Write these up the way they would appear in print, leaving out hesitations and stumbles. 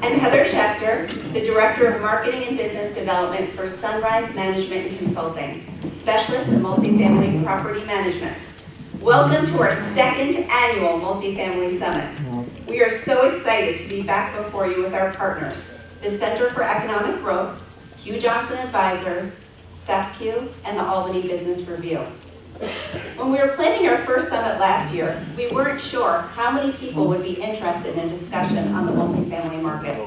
I'm Heather Schechter, the Director of Marketing and Business Development for Sunrise Management and Consulting, Specialist in Multifamily Property Management. Welcome to our second annual Multifamily Summit. We are so excited to be back before you with our partners, the Center for Economic Growth, Hugh Advisors, SEFCU, and the Albany Business Review. When we were planning our first summit last year, we weren't sure how many people would be interested in discussion on the multifamily market.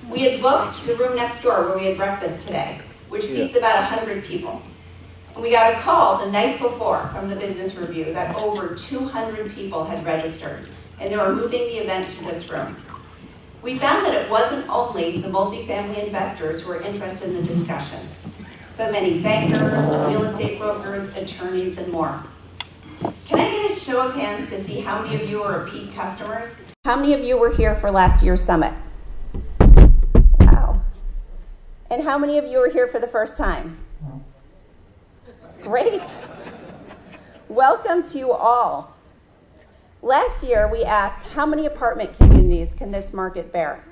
We had booked the room next door where we had breakfast today, which seats about 100 people. And we got a call the night before from the Business Review that over 200 people had registered, and they were moving the event to this room. We found that it wasn't only the multifamily investors who were interested in the discussion, but many bankers, real estate brokers, attorneys, and more. Can I get a show of hands to see how many of you are repeat customers? How many of you were here for last year's summit? Wow. And how many of you are here for the first time? Great. Welcome to you all. Last year, we asked how many apartment communities can this market bear?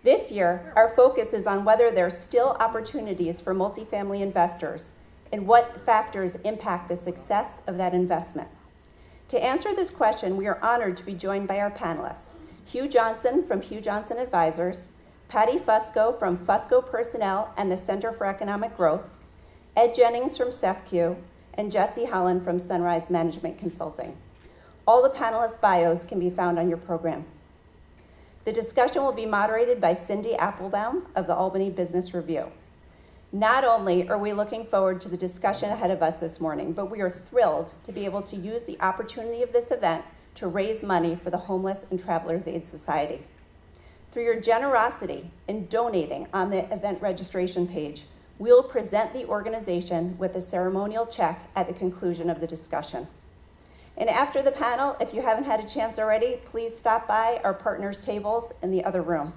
This year, our focus is on whether there are still opportunities for multifamily investors and what factors impact the success of that investment. To answer this question, we are honored to be joined by our panelists, Hugh Johnson from Hugh Advisors, Patty Fusco from Fusco Personnel and the Center for Economic Growth, Ed Jennings from SEFCU, and Jesse Holland from Sunrise Management Consulting. All the panelists' bios can be found on your program. The discussion will be moderated by Cindy Applebaum of the Albany Business Review. Not only are we looking forward to the discussion ahead of us this morning, but we are thrilled to be able to use the opportunity of this event to raise money for the Homeless and Travelers Aid Society. Through your generosity in donating on the event registration page, we'll present the organization with a ceremonial check at the conclusion of the discussion. And after the panel, if you haven't had a chance already, please stop by our partners' tables in the other room.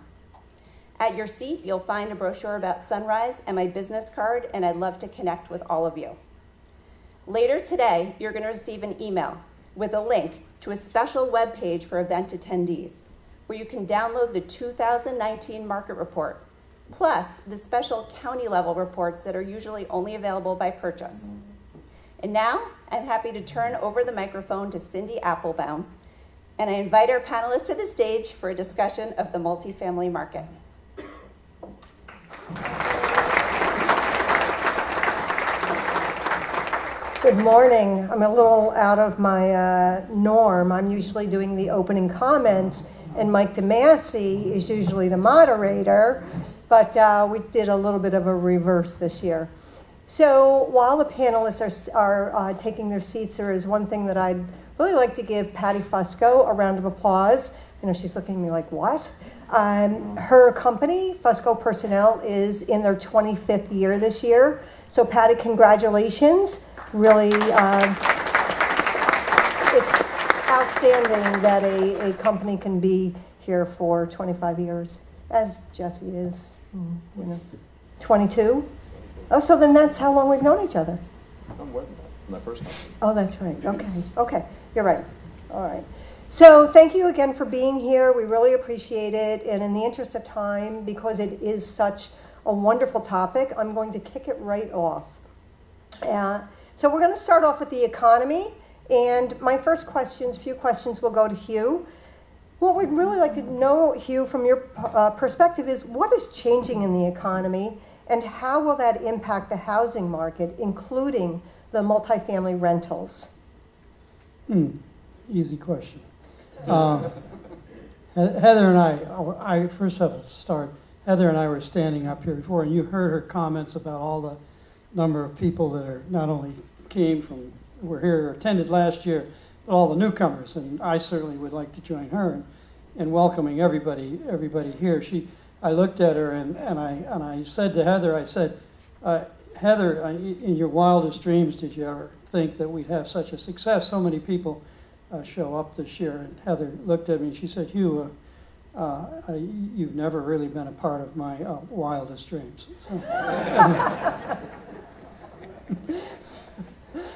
At your seat, you'll find a brochure about Sunrise and my business card, and I'd love to connect with all of you. Later today, you're going to receive an email with a link to a special webpage for event attendees, where you can download the 2019 market report, plus the special county-level reports that are usually only available by purchase. And now, I'm happy to turn over the microphone to Cindy Applebaum, and I invite our panelists to the stage for a discussion of the multifamily market. Good morning. I'm a little out of my norm. I'm usually doing the opening comments, and Mike DeMasi is usually the moderator, but we did a little bit of a reverse this year. So while the panelists are taking their seats, there is one thing that I'd really like to give Patty Fusco a round of applause. I know she's looking at me like, what? Her company, Fusco Personnel, is in their 25th year this year. So Patty, congratulations. Really, it's outstanding that a company can be here for 25 years, as Jesse is, 22. Oh, so then that's how long we've known each other. I'm working on my first time. Oh, that's right. Okay. You're right. All right. So thank you again for being here. We really appreciate it. And in the interest of time, because it is such a wonderful topic, I'm going to kick it right off. So we're going to start off with the economy. And my few questions will go to Hugh. What we'd really like to know, Hugh, from your perspective is what is changing in the economy? And how will that impact the housing market, including the multifamily rentals? Easy question. Heather and I first have to start. Heather and I were standing up here before, and you heard her comments about all the number of people that are not only were here or attended last year, but all the newcomers. And I certainly would like to join her in welcoming everybody here. I looked at her and I said to Heather, Heather, in your wildest dreams, did you ever think that we'd have such a success? So many people show up this year. And Heather looked at me and she said, Hugh, you've never really been a part of my wildest dreams.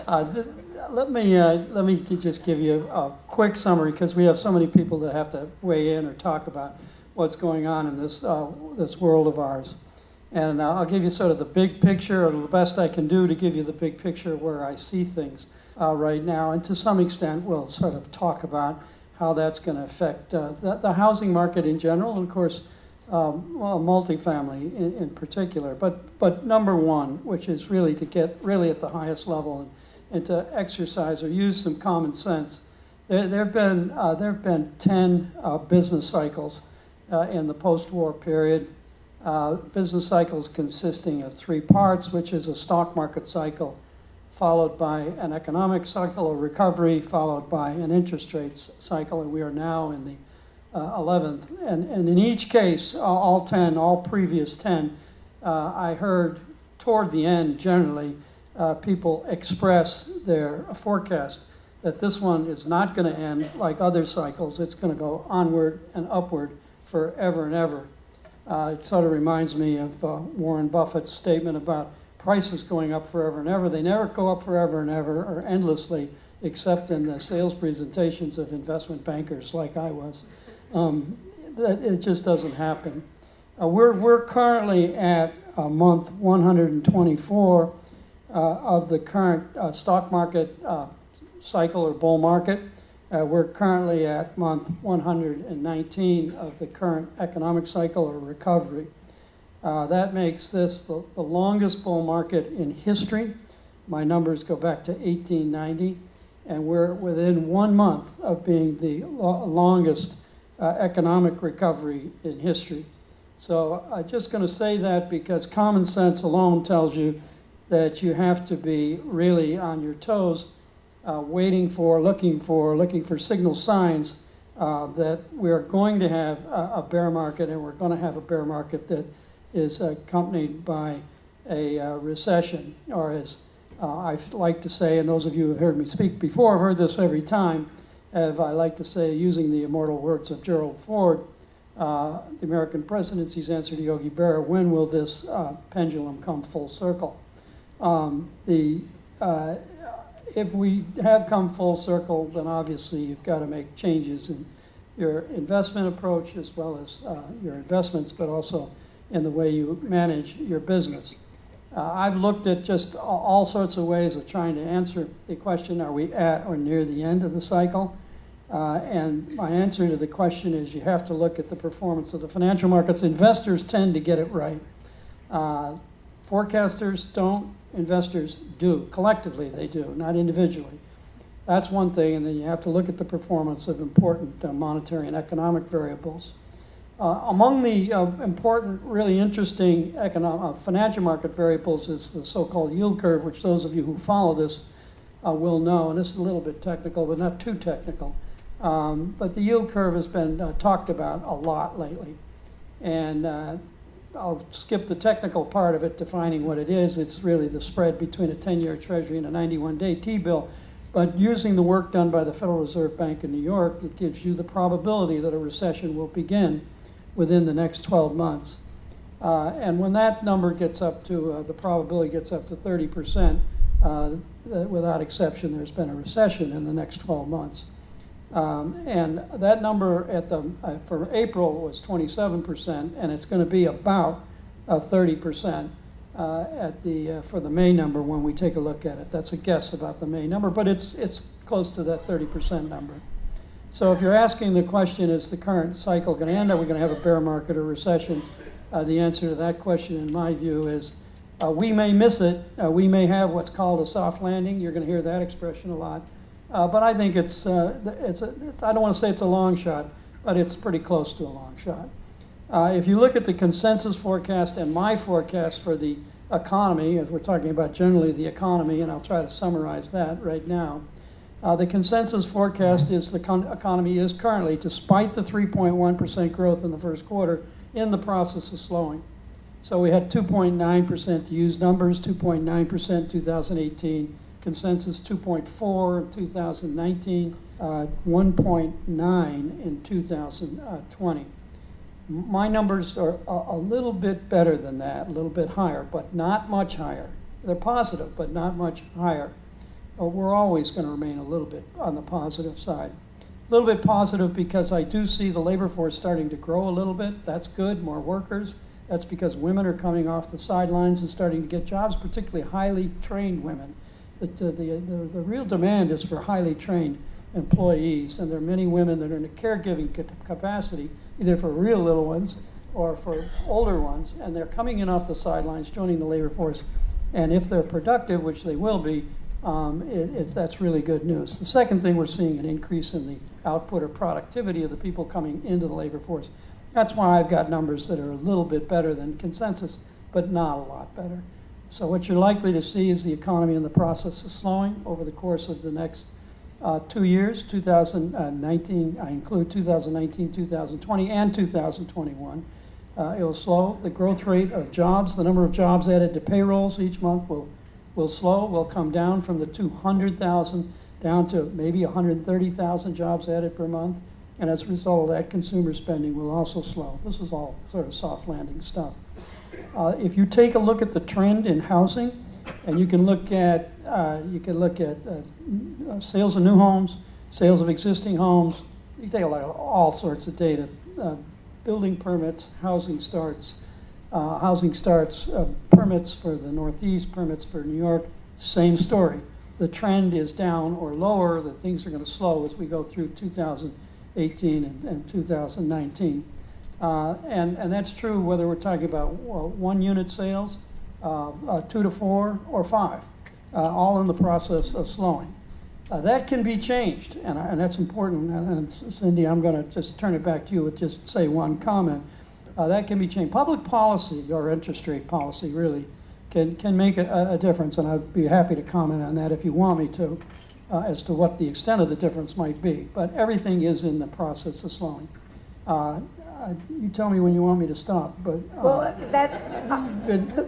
Let me just give you a quick summary, because we have so many people that have to weigh in or talk about what's going on in this world of ours. And I'll give you sort of the big picture, or the best I can do to give you the big picture where I see things right now. And to some extent, we'll sort of talk about how that's going to affect the housing market in general, and of course, multifamily in particular. But number one, which is really to get really at the highest level and to exercise or use some common sense. There have been 10 business cycles in the post-war period. Business cycles consisting of three parts, which is a stock market cycle, followed by an economic cycle, a recovery, followed by an interest rates cycle, and we are now in the 11th. And in each case, all previous 10, I heard toward the end, generally, people express their forecast that this one is not going to end like other cycles. It's going to go onward and upward forever and ever. It sort of reminds me of Warren Buffett's statement about prices going up forever and ever. They never go up forever and ever or endlessly, except in the sales presentations of investment bankers like I was. It just doesn't happen. We're currently at month 124 of the current stock market cycle or bull market. We're currently at month 119 of the current economic cycle or recovery. That makes this the longest bull market in history. My numbers go back to 1890, and we're within 1 month of being the longest economic recovery in history. So I'm just going to say that because common sense alone tells you that you have to be really on your toes, looking for signal signs that we're going to have a bear market, and we're going to have a bear market that is accompanied by a recession, or as I like to say, and those of you who have heard me speak before have heard this every time, as I like to say, using the immortal words of Gerald Ford, the American presidency's answer to Yogi Berra, when will this pendulum come full circle? If we have come full circle, then obviously you've got to make changes in your investment approach as well as your investments, but also in the way you manage your business. I've looked at just all sorts of ways of trying to answer the question, are we at or near the end of the cycle? And my answer to the question is you have to look at the performance of the financial markets. Investors tend to get it right. Forecasters don't. Investors do. Collectively, they do, not individually. That's one thing, and then you have to look at the performance of important monetary and economic variables. Among the important, really interesting financial market variables is the so-called yield curve, which those of you who follow this will know, and this is a little bit technical, but not too technical. But the yield curve has been talked about a lot lately, and I'll skip the technical part of it, defining what it is. It's really the spread between a 10-year Treasury and a 91-day T-bill. But using the work done by the Federal Reserve Bank in New York, it gives you the probability that a recession will begin within the next 12 months. And when that number gets up to, the probability gets up to 30%, without exception, there's been a recession in the next 12 months. And that number for April was 27%, and it's going to be about 30% for the May number when we take a look at it. That's a guess about the May number, but it's close to that 30% number. So if you're asking the question, is the current cycle going to end? Are we going to have a bear market or recession? The answer to that question, in my view, is we may miss it. We may have what's called a soft landing. You're going to hear that expression a lot. But I think I don't want to say it's a long shot, but it's pretty close to a long shot. If you look at the consensus forecast and my forecast for the economy, as we're talking about generally the economy, and I'll try to summarize that right now, the consensus forecast is the economy is currently, despite the 3.1% growth in the first quarter, in the process of slowing. So we had 2.9% to use numbers, 2.9% in 2018, consensus 2.4 in 2019, 1.9 in 2020. My numbers are a little bit better than that, a little bit higher, but not much higher. They're positive, but not much higher. We're always going to remain a little bit on the positive side. A little bit positive because I do see the labor force starting to grow a little bit. That's good, more workers. That's because women are coming off the sidelines and starting to get jobs, particularly highly trained women. The real demand is for highly trained employees, and there are many women that are in a caregiving capacity, either for real little ones or for older ones, and they're coming in off the sidelines, joining the labor force, and if they're productive, which they will be, that's really good news. The second thing, we're seeing an increase in the output or productivity of the people coming into the labor force. That's why I've got numbers that are a little bit better than consensus, but not a lot better. So what you're likely to see is the economy in the process of slowing over the course of the next 2 years, 2019, I include 2019, 2020, and 2021. It will slow. The growth rate of jobs, the number of jobs added to payrolls each month will slow, will come down from the 200,000 down to maybe 130,000 jobs added per month. And as a result of that, consumer spending will also slow. This is all sort of soft landing stuff. If you take a look at the trend in housing, and you can look at sales of new homes, sales of existing homes. You take a look at all sorts of data, building permits, housing starts, permits for the Northeast, permits for New York. Same story. The trend is down or lower. That things are going to slow as we go through 2018 and 2019. And that's true whether we're talking about one unit sales, 2 to 4, or 5, all in the process of slowing. That can be changed, and that's important. And Cindy, I'm going to just turn it back to you with just say one comment. That can be changed. Public policy or interest rate policy really can make a difference, and I'd be happy to comment on that if you want me to, as to what the extent of the difference might be. But everything is in the process of slowing. You tell me when you want me to stop. But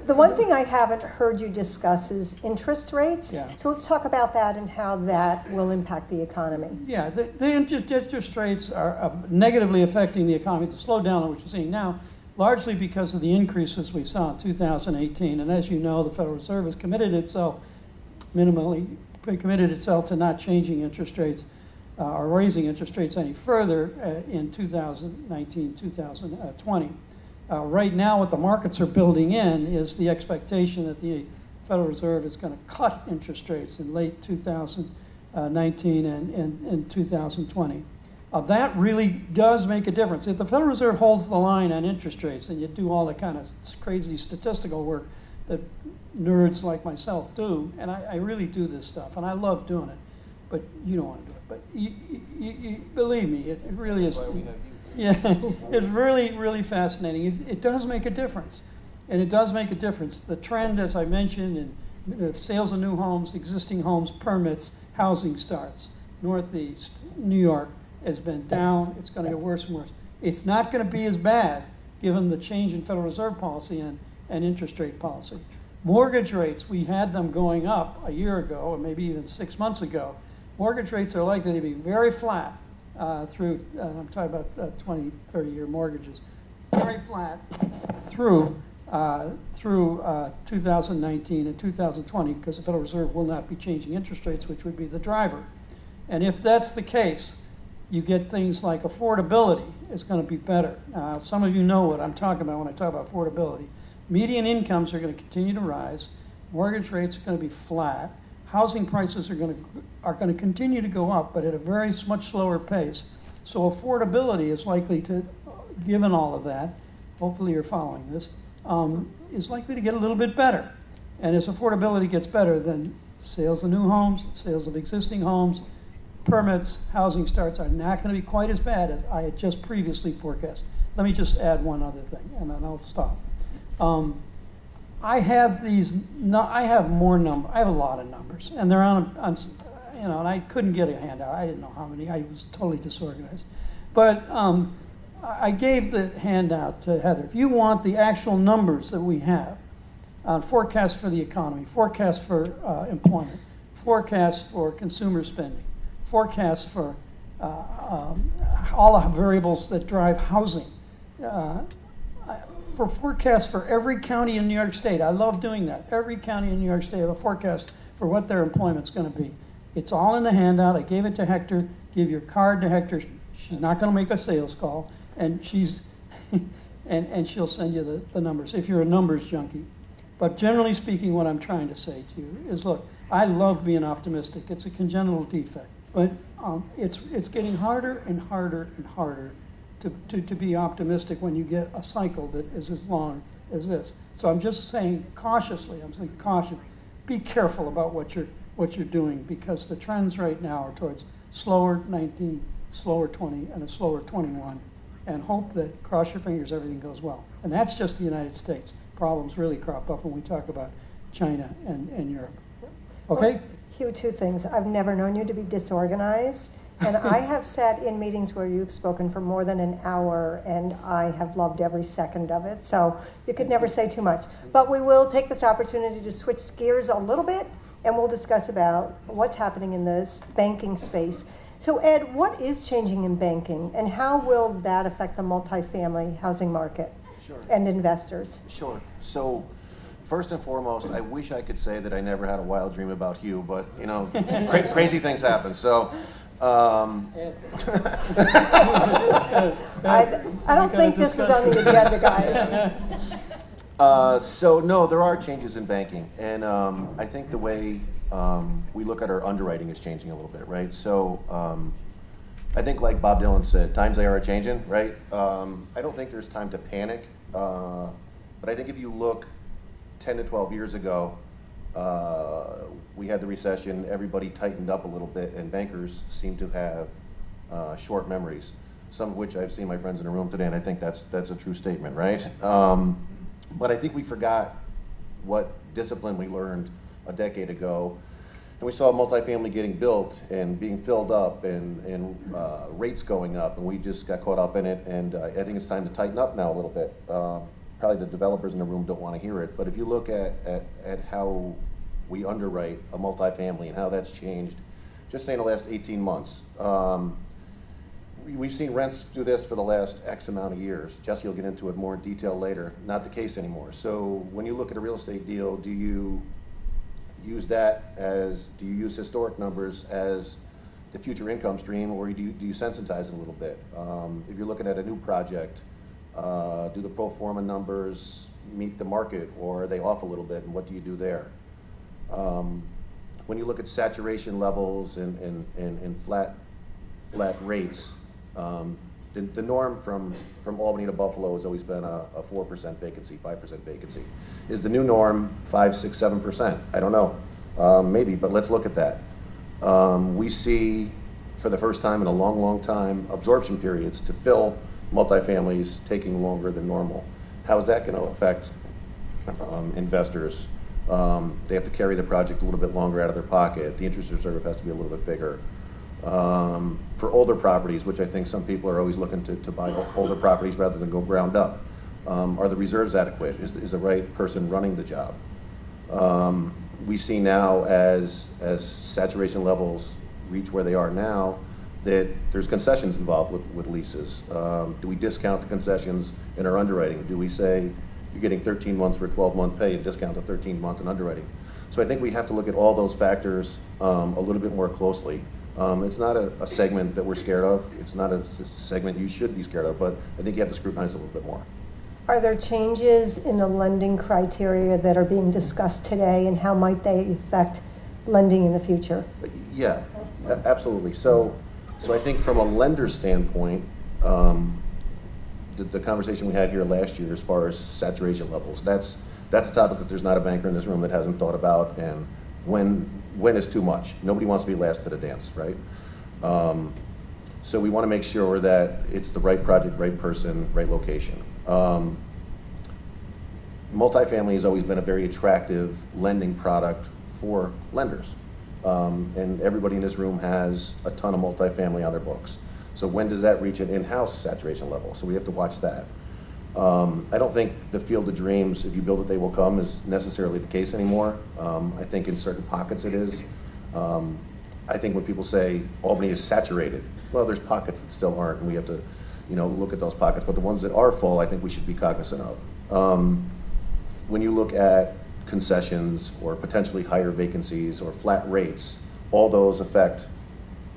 the one thing I haven't heard you discuss is interest rates. Yeah. So let's talk about that and how that will impact the economy. Yeah, the interest rates are negatively affecting the economy. The slowdown which we're seeing now, largely because of the increases we saw in 2018. And as you know, the Federal Reserve has committed itself to not changing interest rates or raising interest rates any further in 2019, 2020. Right now, what the markets are building in is the expectation that the Federal Reserve is going to cut interest rates in late 2019 and 2020. That really does make a difference. If the Federal Reserve holds the line on interest rates, and you do all the kind of crazy statistical work that nerds like myself do, and I really do this stuff, and I love doing it, but you don't want to do it. But you believe me, it really is. Yeah, it's really, really fascinating. It does make a difference, and it does make a difference. The trend, as I mentioned, in sales of new homes, existing homes, permits, housing starts, Northeast, New York, has been down. It's going to get worse and worse. It's not going to be as bad given the change in Federal Reserve policy and interest rate policy. Mortgage rates, we had them going up a year ago, or maybe even 6 months ago. Mortgage rates are likely to be very flat through, I'm talking about 20, 30-year mortgages, very flat through 2019 and 2020, because the Federal Reserve will not be changing interest rates, which would be the driver. And if that's the case, you get things like affordability is going to be better. Some of you know what I'm talking about when I talk about affordability. Median incomes are going to continue to rise. Mortgage rates are going to be flat. Housing prices are going to continue to go up, but at a very much slower pace. So affordability is likely to, given all of that, hopefully you're following this, is likely to get a little bit better. And as affordability gets better, then sales of new homes, sales of existing homes, permits, housing starts are not going to be quite as bad as I had just previously forecast. Let me just add one other thing, and then I'll stop. I have more numbers. I have a lot of numbers, and they're on, and I couldn't get a handout. I didn't know how many. I was totally disorganized. But I gave the handout to Heather. If you want the actual numbers that we have, forecast for the economy, forecast for employment, forecast for consumer spending, forecast for all the variables that drive housing, for forecasts for every county in New York State. I love doing that. Every county in New York State have a forecast for what their employment's going to be. It's all in the handout. I gave it to Hector, give your card to Hector. She's not going to make a sales call, and she's and she'll send you the numbers if you're a numbers junkie. But generally speaking, what I'm trying to say to you is, look, I love being optimistic. It's a congenital defect, but it's getting harder and harder and harder to be optimistic when you get a cycle that is as long as this. So I'm just saying cautiously, I'm saying caution, be careful about what you're doing, because the trends right now are towards slower 19, slower 20, and a slower 21, and hope that, cross your fingers, everything goes well. And that's just the United States. Problems really crop up when we talk about China and Europe. Okay? Well, Hugh, two things. I've never known you to be disorganized, and I have sat in meetings where you've spoken for more than an hour, and I have loved every second of it. So you could never say too much. But we will take this opportunity to switch gears a little bit, and we'll discuss about what's happening in this banking space. So Ed, what is changing in banking, and how will that affect the multifamily housing market? Sure. And investors? Sure. So, first and foremost, I wish I could say that I never had a wild dream about Hugh, but, you know, crazy things happen. So, I don't think this was on the agenda, guys. so no, there are changes in banking, and I think the way we look at our underwriting is changing a little bit, right? So I think, like Bob Dylan said, times they are changing, right? I don't think there's time to panic, but I think if you look 10 to 12 years ago, we had the recession, everybody tightened up a little bit, and bankers seem to have short memories, some of which I've seen my friends in the room today, and I think that's a true statement, right? But I think we forgot what discipline we learned a decade ago, and we saw multifamily getting built and being filled up, and rates going up, and we just got caught up in it, and I think it's time to tighten up now a little bit. Probably the developers in the room don't want to hear it, but if you look at how we underwrite a multifamily and how that's changed, just say in the last 18 months, we've seen rents do this for the last X amount of years. Jesse will get into it more in detail later. Not the case anymore. So when you look at a real estate deal, do you use historic numbers as the future income stream, or do you sensitize it a little bit? If you're looking at a new project, do the pro forma numbers meet the market, or are they off a little bit, and what do you do there? When you look at saturation levels and flat rates, the norm from Albany to Buffalo has always been a 4% vacancy, 5% vacancy. Is the new norm 5, 6, 7%? I don't know, maybe, but let's look at that. We see, for the first time in a long, long time, absorption periods to fill multifamilies taking longer than normal. How is that going to affect investors? They have to carry the project a little bit longer out of their pocket. The interest reserve has to be a little bit bigger. For older properties, which I think some people are always looking to buy older properties rather than go ground up, are the reserves adequate? Is the right person running the job? We see now as saturation levels reach where they are now, that there's concessions involved with leases. Do we discount the concessions in our underwriting? Do we say you're getting 13 months for a 12-month pay and discount the 13-month in underwriting? So I think we have to look at all those factors a little bit more closely. It's not a segment that we're scared of. It's not a segment you should be scared of, but I think you have to scrutinize a little bit more. Are there changes in the lending criteria that are being discussed today, and how might they affect lending in the future? Yeah, absolutely. So I think from a lender standpoint, the conversation we had here last year as far as saturation levels, that's a topic that there's not a banker in this room that hasn't thought about, and when is too much. Nobody wants to be last to the dance, right? So we want to make sure that it's the right project, right person, right location. Multifamily has always been a very attractive lending product for lenders. And everybody in this room has a ton of multifamily on their books. So when does that reach an in-house saturation level? So we have to watch that. I don't think the field of dreams, if you build it, they will come, is necessarily the case anymore. I think in certain pockets it is. I think when people say Albany is saturated, well, there's pockets that still aren't, and we have to, look at those pockets. But the ones that are full, I think we should be cognizant of. When you look at concessions or potentially higher vacancies or flat rates, all those affect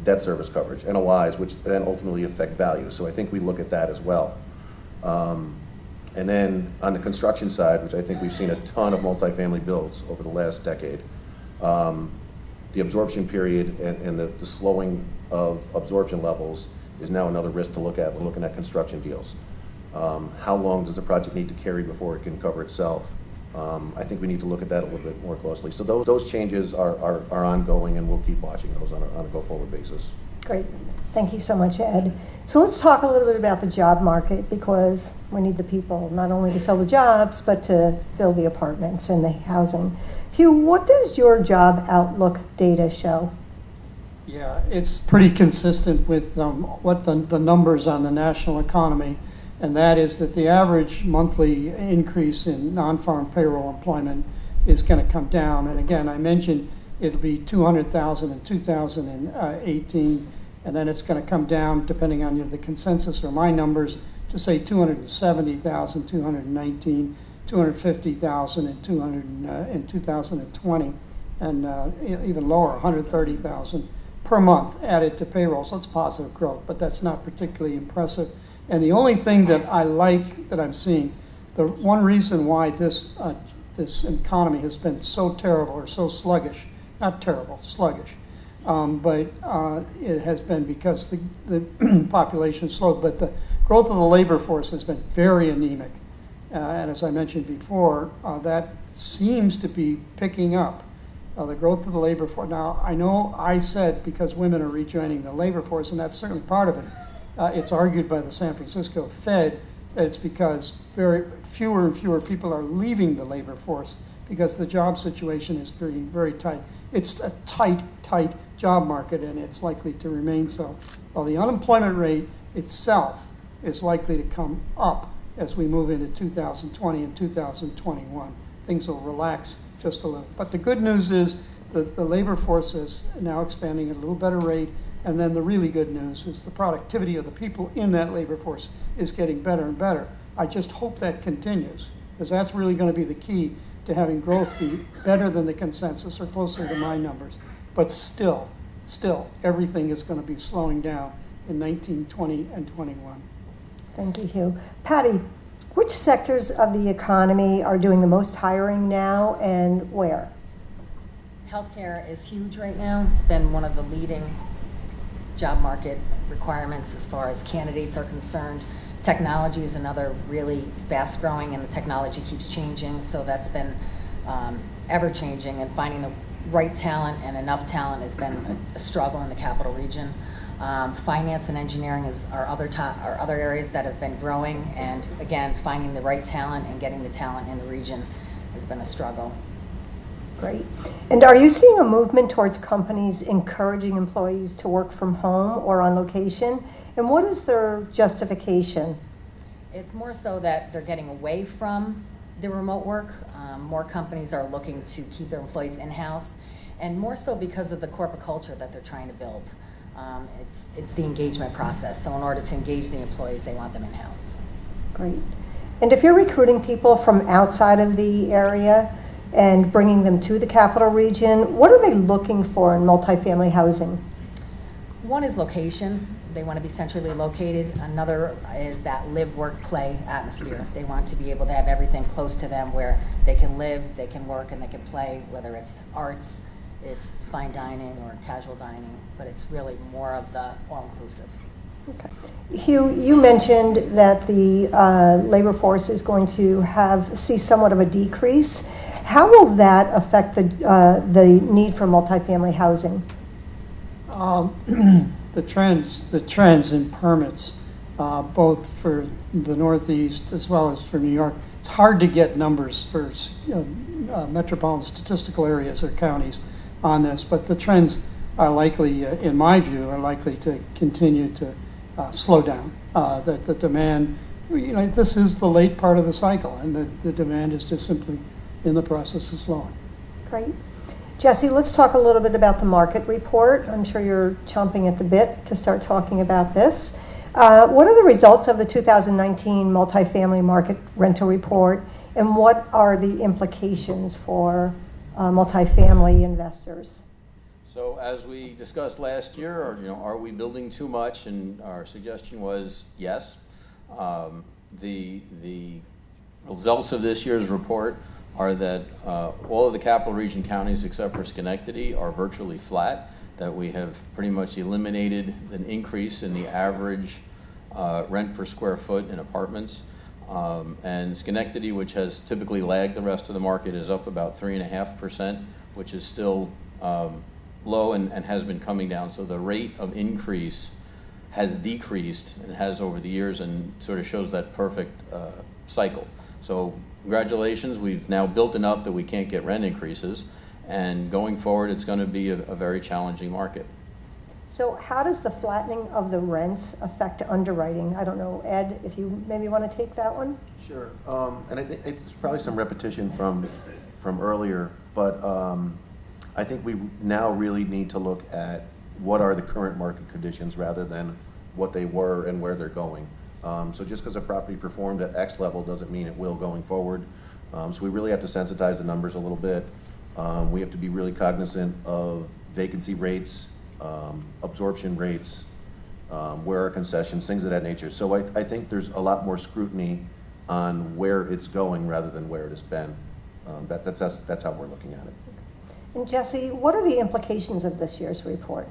debt service coverage, NOIs, which then ultimately affect value. So I think we look at that as well. And then on the construction side, which I think we've seen a ton of multifamily builds over the last decade, the absorption period and the slowing of absorption levels is now another risk to look at when looking at construction deals. How long does the project need to carry before it can cover itself? I think we need to look at that a little bit more closely. So those changes are ongoing, and we'll keep watching those on a go-forward basis. Great. Thank you so much, Ed. So let's talk a little bit about the job market, because we need the people not only to fill the jobs, but to fill the apartments and the housing. Hugh, what does your job outlook data show? Yeah, it's pretty consistent with what the numbers on the national economy, and that is that the average monthly increase in non-farm payroll employment is going to come down. And again, I mentioned it'll be 200,000 in 2018, and then it's going to come down, depending on the consensus or my numbers, to say 270,000, 219, 250,000 in 2020, and even lower, 130,000 per month added to payroll. So it's positive growth, but that's not particularly impressive. And the only thing that I like that I'm seeing, the one reason why this economy has been so terrible or so sluggish, not terrible, sluggish, but it has been because the population slowed, but the growth of the labor force has been very anemic. And as I mentioned before, that seems to be picking up. The growth of the labor force. Now, I know I said because women are rejoining the labor force, and that's certainly part of it. It's argued by the San Francisco Fed that it's because fewer and fewer people are leaving the labor force because the job situation is very, very tight. It's a tight job market, and it's likely to remain so. While the unemployment rate itself is likely to come up as we move into 2020 and 2021. Things will relax just a little. But the good news is that the labor force is now expanding at a little better rate. And then the really good news is the productivity of the people in that labor force is getting better and better. I just hope that continues, because that's really going to be the key to having growth be better than the consensus or closer to my numbers. But still, everything is going to be slowing down in 19, 20, and 21. Thank you, Hugh. Patty, which sectors of the economy are doing the most hiring now, and where? Healthcare is huge right now. It's been one of the leading job market requirements as far as candidates are concerned. Technology is another really fast growing, and the technology keeps changing, so that's been ever changing, and finding the right talent and enough talent has been a struggle in the capital region. Finance and engineering are other areas that have been growing, and again, finding the right talent and getting the talent in the region has been a struggle. Great. And are you seeing a movement towards companies encouraging employees to work from home or on location? And what is their justification? It's more so that they're getting away from the remote work. More companies are looking to keep their employees in-house, and more so because of the corporate culture that they're trying to build. It's the engagement process. So in order to engage the employees, they want them in-house. Great. And if you're recruiting people from outside of the area and bringing them to the capital region, what are they looking for in multifamily housing? One is location. They want to be centrally located. Another is that live, work, play atmosphere. They want to be able to have everything close to them where they can live, they can work, and they can play, whether it's arts, it's fine dining, or casual dining, but it's really more of the all-inclusive. Okay. Hugh, you mentioned that the labor force is going to see somewhat of a decrease. How will that affect the need for multifamily housing? The trends in permits, both for the Northeast as well as for New York. It's hard to get numbers for metropolitan statistical areas or counties on this, but the trends are likely, in my view, are likely to continue to slow down. That the demand, this is the late part of the cycle, and the demand is just simply in the process of slowing. Great. Jesse, let's talk a little bit about the market report. I'm sure you're chomping at the bit to start talking about this. What are the results of the 2019 multifamily market rental report, and what are the implications for multifamily investors? So as we discussed last year, are we building too much? And our suggestion was yes. The results of this year's report are that all of the capital region counties except for Schenectady are virtually flat, that we have pretty much eliminated an increase in the average rent per square foot in apartments. And Schenectady, which has typically lagged the rest of the market, is up about 3.5%, which is still low and has been coming down. So the rate of increase has decreased and has over the years, and sort of shows that perfect cycle. So congratulations, we've now built enough that we can't get rent increases, and going forward it's going to be a very challenging market. So how does the flattening of the rents affect underwriting? I don't know, Ed, if you maybe want to take that one? Sure. And I think it's probably some repetition from earlier, but I think we now really need to look at what are the current market conditions rather than what they were and where they're going. So just because a property performed at X level doesn't mean it will going forward. So we really have to sensitize the numbers a little bit. We have to be really cognizant of vacancy rates, absorption rates, where are concessions, things of that nature. So I think there's a lot more scrutiny on where it's going rather than where it has been. That's how we're looking at it. And Jesse, what are the implications of this year's report?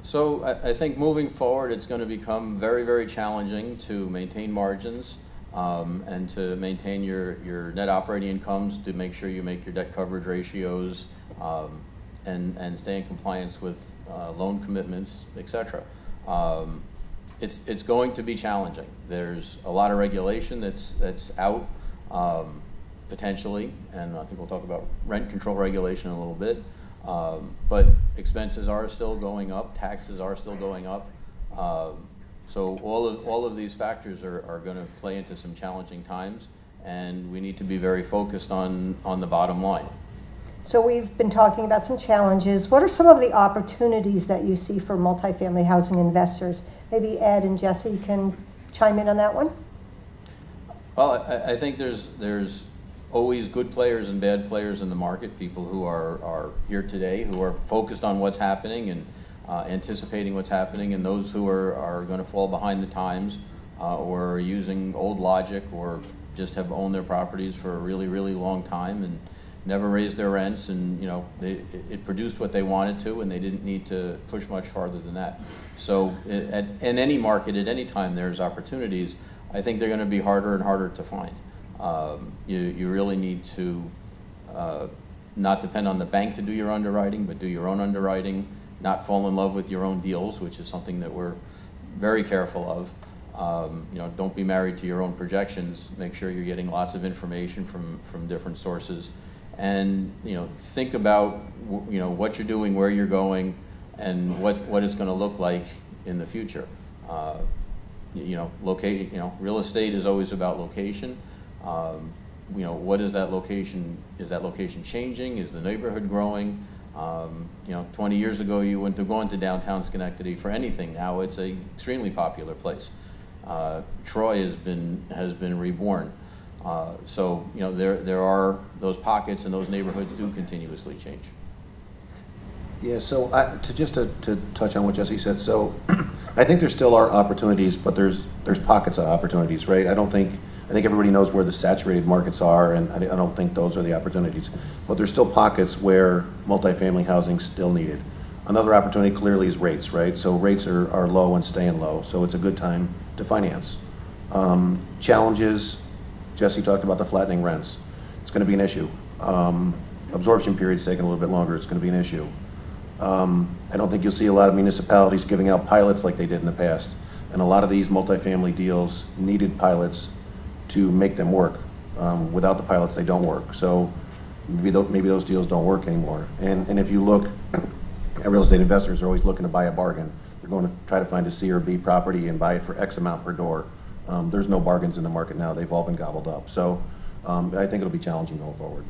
So I think moving forward, it's going to become very, very challenging to maintain margins and to maintain your net operating incomes, to make sure you make your debt coverage ratios and stay in compliance with loan commitments, etc. It's going to be challenging. There's a lot of regulation that's out potentially, and I think we'll talk about rent control regulation in a little bit. But expenses are still going up, taxes are still going up. So all of these factors are going to play into some challenging times, and we need to be very focused on the bottom line. So we've been talking about some challenges. What are some of the opportunities that you see for multifamily housing investors? Maybe Ed and Jesse can chime in on that one. Well, I think there's always good players and bad players in the market, people who are here today, who are focused on what's happening and anticipating what's happening, and those who are going to fall behind the times or are using old logic or just have owned their properties for a really, really long time and never raised their rents, and it produced what they wanted to, and they didn't need to push much farther than that. So in any market, at any time, there's opportunities. I think they're going to be harder and harder to find. You really need to not depend on the bank to do your underwriting, but do your own underwriting, not fall in love with your own deals, which is something that we're very careful of. Don't be married to your own projections. Make sure you're getting lots of information from different sources, and think about what you're doing, where you're going, and what it's going to look like in the future. Real estate is always about location. What is that location? Is that location changing? Is the neighborhood growing? 20 years ago, you wouldn't have gone to downtown Schenectady for anything. Now it's an extremely popular place. Troy has been reborn. So there are those pockets, and those neighborhoods do continuously change. Yeah, so to touch on what Jesse said, so I think there still are opportunities, but there's pockets of opportunities, right? I think everybody knows where the saturated markets are, and I don't think those are the opportunities. But there's still pockets where multifamily housing is still needed. Another opportunity clearly is rates, right? So rates are low and staying low, so it's a good time to finance. Challenges, Jesse talked about the flattening rents. It's going to be an issue. Absorption period's taking a little bit longer. It's going to be an issue. I don't think you'll see a lot of municipalities giving out pilots like they did in the past. And a lot of these multifamily deals needed pilots to make them work. Without the pilots, they don't work. So maybe those deals don't work anymore. And if you look at real estate investors, are always looking to buy a bargain. They're going to try to find a C or B property and buy it for X amount per door. There's no bargains in the market now. They've all been gobbled up. So I think it'll be challenging going forward.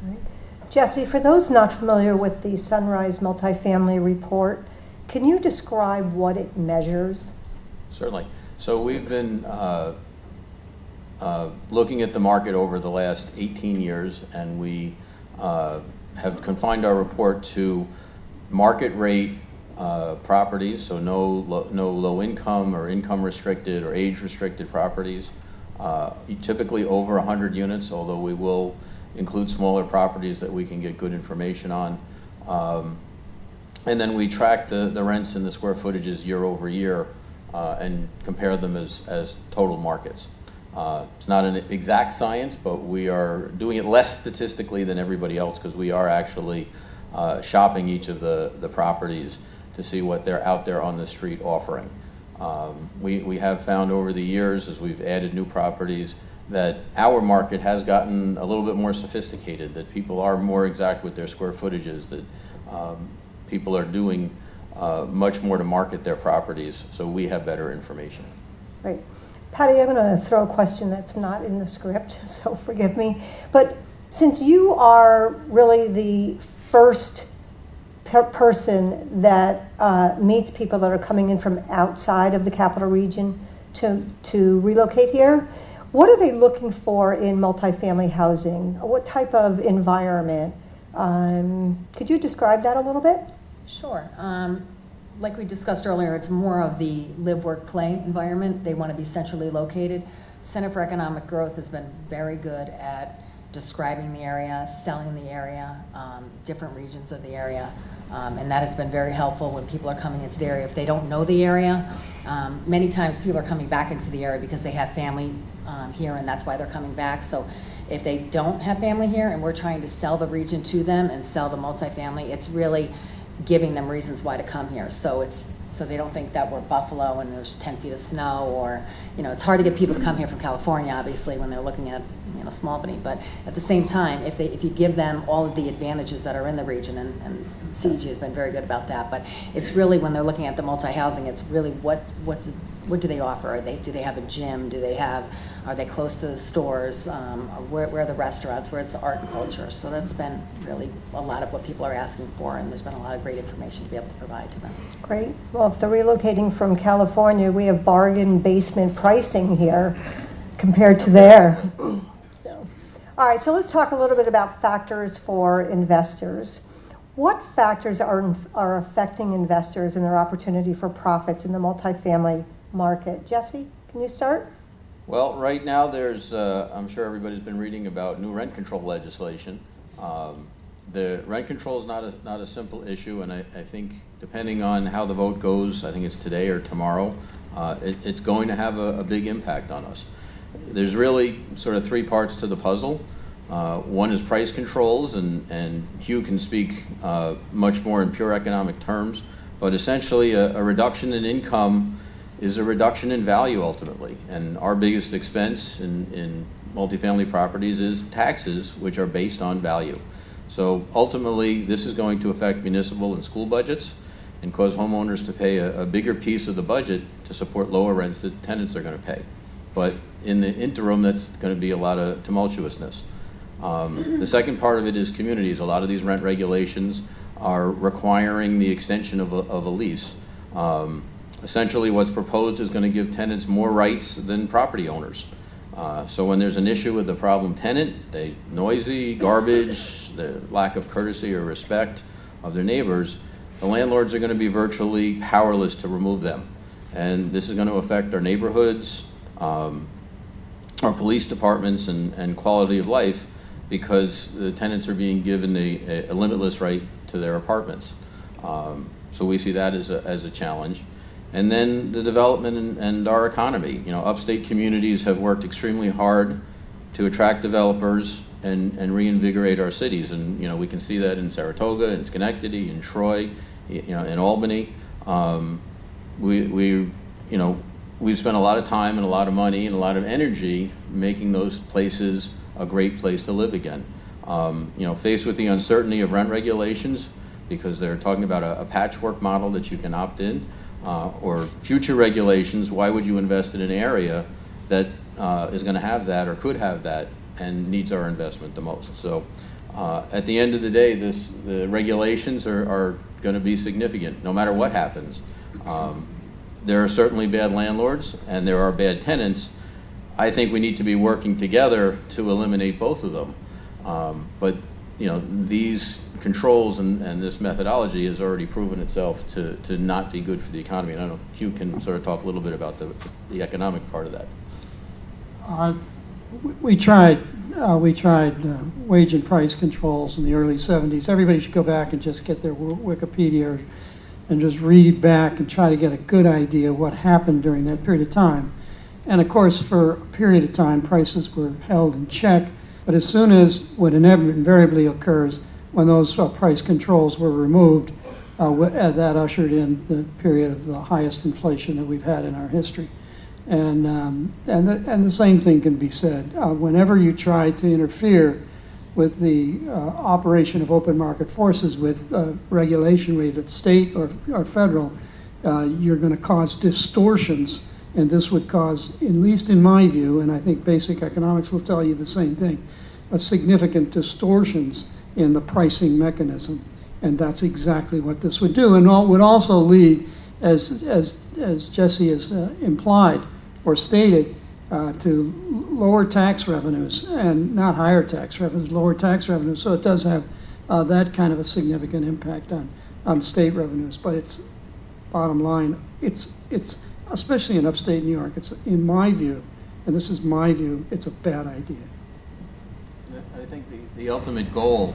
All right. Jesse, for those not familiar with the Sunrise Multifamily Report, can you describe what it measures? Certainly. So we've been looking at the market over the last 18 years, and we have confined our report to market rate properties, so no low income or income restricted or age restricted properties. Typically over 100 units, although we will include smaller properties that we can get good information on. And then we track the rents and the square footages year over year and compare them as total markets. It's not an exact science, but we are doing it less statistically than everybody else because we are actually shopping each of the properties to see what they're out there on the street offering. We have found over the years, as we've added new properties, that our market has gotten a little bit more sophisticated, that people are more exact with their square footages, that people are doing much more to market their properties, so we have better information. Right. Patty, I'm going to throw a question that's not in the script, so forgive me. But since you are really the first person that meets people that are coming in from outside of the capital region to relocate here, what are they looking for in multifamily housing? What type of environment? Could you describe that a little bit? Sure. Like we discussed earlier, it's more of the live, work, play environment. They want to be centrally located. Center for Economic Growth has been very good at describing the area, selling the area, different regions of the area. And that has been very helpful when people are coming into the area. If they don't know the area, many times people are coming back into the area because they have family here and that's why they're coming back. So if they don't have family here and we're trying to sell the region to them and sell the multifamily, it's really giving them reasons why to come here. So they don't think that we're Buffalo and there's 10 feet of snow, or, it's hard to get people to come here from California, obviously, when they're looking at, small Albany. But at the same time, if you give them all of the advantages that are in the region, and CEG has been very good about that, but it's really when they're looking at the multi-housing, it's really what do they offer? Do they have a gym? Are they close to the stores? Where are the restaurants? Where it's art and culture? So that's been really a lot of what people are asking for, and there's been a lot of great information to be able to provide to them. Great. Well, if they're relocating from California, we have bargain basement pricing here compared to there. So, all right, so let's talk a little bit about factors for investors. What factors are affecting investors and their opportunity for profits in the multifamily market? Jesse, can you start? Well, right now there's, I'm sure everybody's been reading about new rent control legislation. The rent control is not a simple issue, and I think depending on how the vote goes, I think it's today or tomorrow, it's going to have a big impact on us. There's really sort of three parts to the puzzle. One is price controls, and Hugh can speak much more in pure economic terms, but essentially a reduction in income is a reduction in value ultimately. And our biggest expense in multifamily properties is taxes, which are based on value. So ultimately, this is going to affect municipal and school budgets and cause homeowners to pay a bigger piece of the budget to support lower rents that tenants are going to pay. But in the interim, that's going to be a lot of tumultuousness. The second part of it is communities. A lot of these rent regulations are requiring the extension of a lease. Essentially, what's proposed is going to give tenants more rights than property owners. So when there's an issue with the problem tenant, they noisy, garbage, the lack of courtesy or respect of their neighbors, the landlords are going to be virtually powerless to remove them. And this is going to affect our neighborhoods, our police departments, and quality of life, because the tenants are being given a limitless right to their apartments. So we see that as a challenge. And then the development and our economy. Upstate communities have worked extremely hard to attract developers and reinvigorate our cities. And, we can see that in Saratoga, in Schenectady, in Troy, in Albany. We've spent a lot of time and a lot of money and a lot of energy making those places a great place to live again. Faced with the uncertainty of rent regulations, because they're talking about a patchwork model that you can opt in, or future regulations, why would you invest in an area that is going to have that or could have that and needs our investment the most? So at the end of the day, the regulations are going to be significant no matter what happens. There are certainly bad landlords and there are bad tenants. I think we need to be working together to eliminate both of them. But these controls and this methodology has already proven itself to not be good for the economy. And I don't know, Hugh can sort of talk a little bit about the economic part of that. We tried wage and price controls in the early 70s. Everybody should go back and just get their Wikipedia and just read back and try to get a good idea what happened during that period of time. And of course, for a period of time, prices were held in check. But as soon as what invariably occurs when those price controls were removed, that ushered in the period of the highest inflation that we've had in our history. And the same thing can be said. Whenever you try to interfere with the operation of open market forces with regulation, whether it's state or federal, you're going to cause distortions. And this would cause, at least in my view, and I think basic economics will tell you the same thing, significant distortions in the pricing mechanism. And that's exactly what this would do. And would also lead, as Jesse has implied or stated, to lower tax revenues, and not higher tax revenues, lower tax revenues. So it does have that kind of a significant impact on state revenues. But it's, bottom line, it's especially in upstate New York, it's, in my view, and this is my view, it's a bad idea. I think the ultimate goal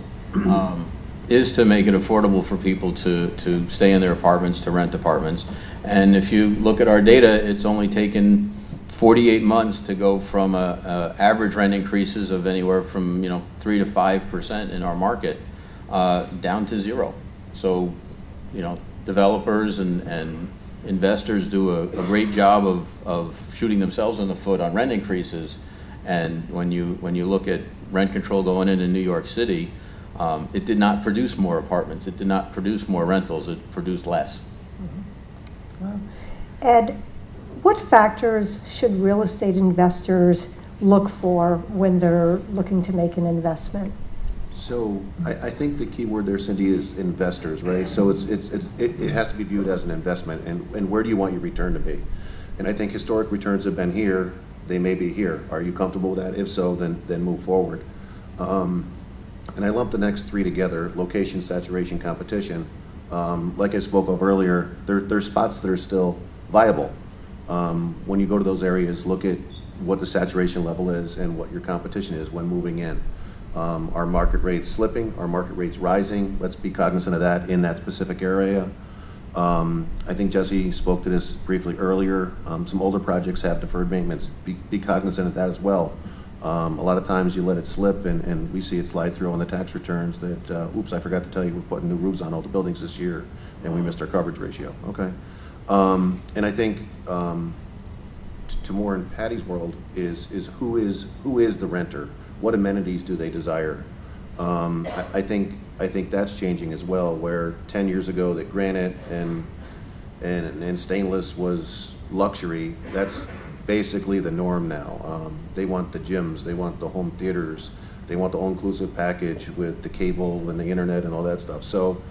is to make it affordable for people to stay in their apartments, to rent apartments. And if you look at our data, it's only taken 48 months to go from average rent increases of anywhere from 3 to 5% in our market down to 0. So developers and investors do a great job of shooting themselves in the foot on rent increases. And when you look at rent control going into New York City, it did not produce more apartments. It did not produce more rentals. It produced less. Wow. Ed, what factors should real estate investors look for when they're looking to make an investment? So I think the key word there, Cindy, is investors, right? So it has to be viewed as an investment, and where do you want your return to be? And I think historic returns have been here. They may be here. Are you comfortable with that? If so, then move forward. And I lumped the next three together: location, saturation, competition. Like I spoke of earlier, there's spots that are still viable. When you go to those areas, look at what the saturation level is and what your competition is when moving in. Are market rates slipping? Are market rates rising? Let's be cognizant of that in that specific area. I think Jesse spoke to this briefly earlier. Some older projects have deferred maintenance. Be cognizant of that as well. A lot of times you let it slip, and we see it slide through on the tax returns that, oops, I forgot to tell you we're putting new roofs on all the buildings this year, and we missed our coverage ratio. Okay. And I think to more in Patty's world is who is the renter? What amenities do they desire? I think that's changing as well, where 10 years ago that granite and stainless was luxury, that's basically the norm now. They want the gyms, they want the home theaters, they want the all-inclusive package with the cable and the internet and all that stuff. So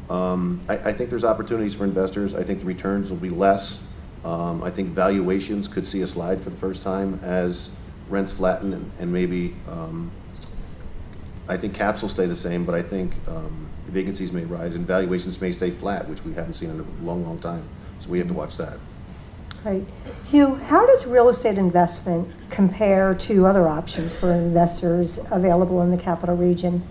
I think there's opportunities for investors. I think the returns will be less. I think valuations could see a slide for the first time as rents flatten and maybe I think caps will stay the same, but I think vacancies may rise and valuations may stay flat, which we haven't seen in a long, long time. So we have to watch that. Right. Hugh, how does real estate investment compare to other options for investors available in the capital region?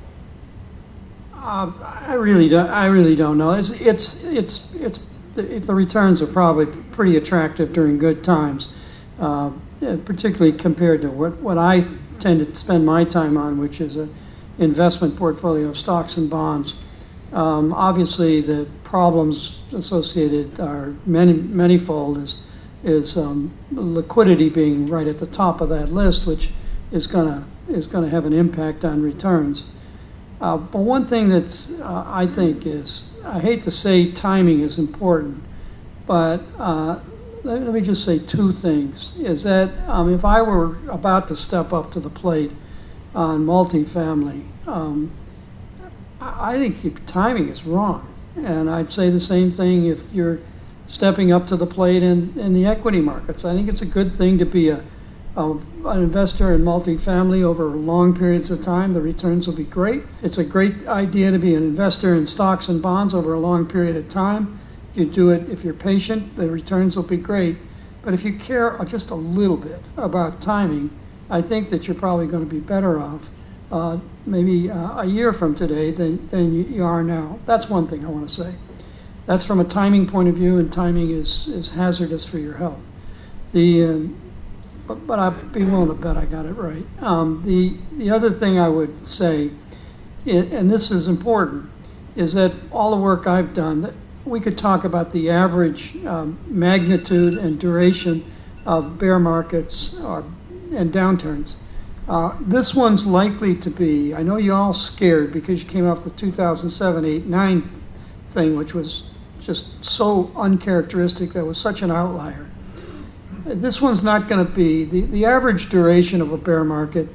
I really don't know. It's if the returns are probably pretty attractive during good times, particularly compared to what I tend to spend my time on, which is an investment portfolio of stocks and bonds. Obviously, the problems associated are manifold. Is liquidity being right at the top of that list, which is gonna have an impact on returns. But one thing that's I think is, I hate to say timing is important, but let me just say two things. Is that if I were about to step up to the plate on multifamily, I think your timing is wrong. And I'd say the same thing if you're stepping up to the plate in the equity markets. I think it's a good thing to be a an investor in multifamily over long periods of time, the returns will be great. It's a great idea to be an investor in stocks and bonds over a long period of time. If you do it, if you're patient, the returns will be great. But if you care just a little bit about timing, I think that you're probably going to be better off maybe a year from today than you are now. That's one thing I want to say. That's from a timing point of view, and timing is hazardous for your health. But I'd be willing to bet I got it right. The other thing I would say, and this is important, is that all the work I've done, that we could talk about the average magnitude and duration of bear markets and downturns. This one's likely to be, I know you're all scared because you came off the 2007, 8, 9 thing, which was just so uncharacteristic, that was such an outlier. This one's not going to be, the average duration of a bear market,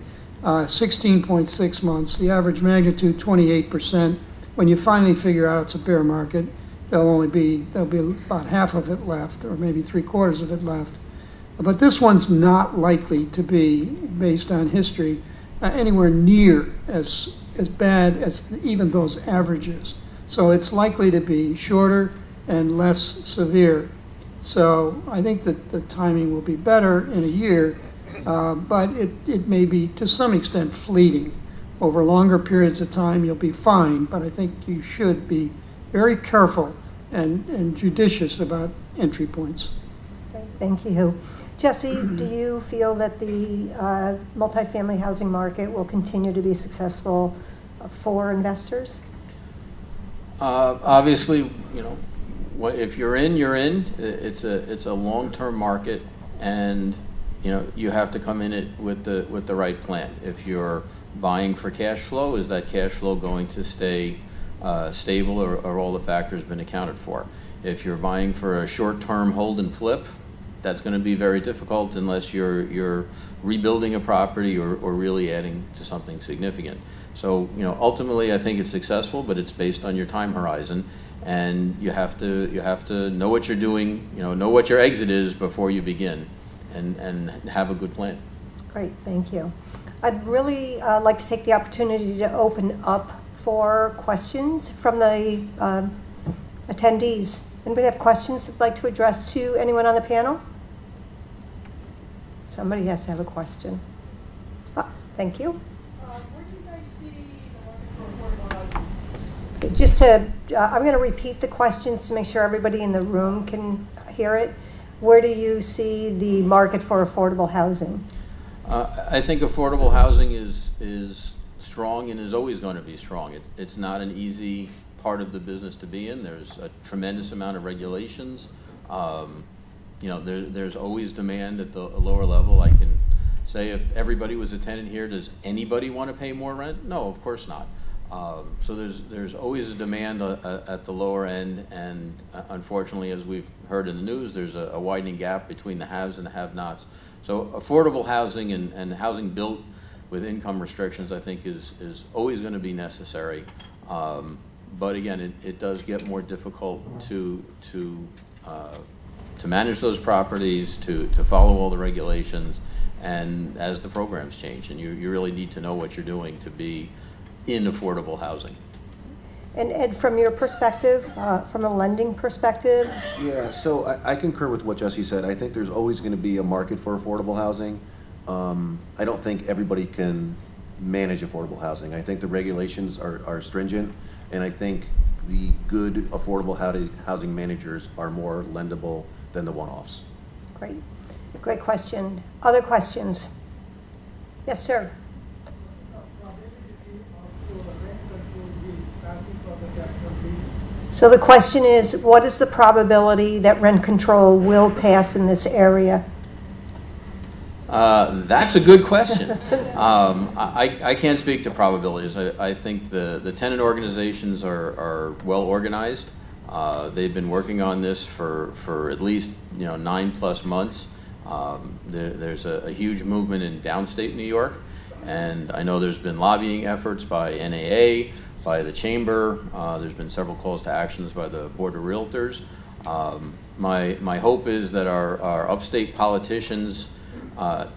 16.6 months, the average magnitude 28%. When you finally figure out it's a bear market, there'll be about half of it left, or maybe 3/4 of it left. But this one's not likely to be, based on history, anywhere near as bad as even those averages. So it's likely to be shorter and less severe. So I think that the timing will be better in a year, but it may be to some extent fleeting. Over longer periods of time, you'll be fine, but I think you should be very careful and judicious about entry points. Okay, thank you. Jesse, do you feel that the multifamily housing market will continue to be successful for investors? Obviously, if you're in, you're in. It's a long-term market, and you have to come in it with the right plan. If you're buying for cash flow, is that cash flow going to stay stable, or are all the factors been accounted for? If you're buying for a short-term hold and flip, that's going to be very difficult unless you're rebuilding a property or really adding to something significant. So ultimately, I think it's successful, but it's based on your time horizon, and you have to know what you're doing, know what your exit is before you begin, and have a good plan. Great, thank you. I'd really like to take the opportunity to open up for questions from the attendees. Anybody have questions they'd like to address to anyone on the panel? Somebody has to have a question. Thank you. Where do you guys see the market for affordable housing? Just to, I'm going to repeat the questions to make sure everybody in the room can hear it. Where do you see the market for affordable housing? I think affordable housing is strong and is always going to be strong. It's not an easy part of the business to be in. There's a tremendous amount of regulations. There's always demand at the lower level. I can say, if everybody was a tenant here, does anybody want to pay more rent? No, of course not. So there's always a demand at the lower end, and unfortunately, as we've heard in the news, there's a widening gap between the haves and the have-nots. So affordable housing and housing built with income restrictions, I think, is always going to be necessary. But again, it does get more difficult to manage those properties, to follow all the regulations, and as the programs change, and you really need to know what you're doing to be in affordable housing. And Ed, from your perspective, from a lending perspective? Yeah, so I concur with what Jesse said. I think there's always going to be a market for affordable housing. I don't think everybody can manage affordable housing. I think the regulations are stringent, and I think the good affordable housing managers are more lendable than the one-offs. Great. Great question. Other questions? Yes, sir. So the question is, what is the probability that rent control will pass in this area? That's a good question. I can't speak to probabilities. I think the tenant organizations are well organized. They've been working on this for at least 9+ months. There's a huge movement in downstate New York, and I know there's been lobbying efforts by NAA, by the chamber. There's been several calls to actions by the Board of Realtors. My hope is that our upstate politicians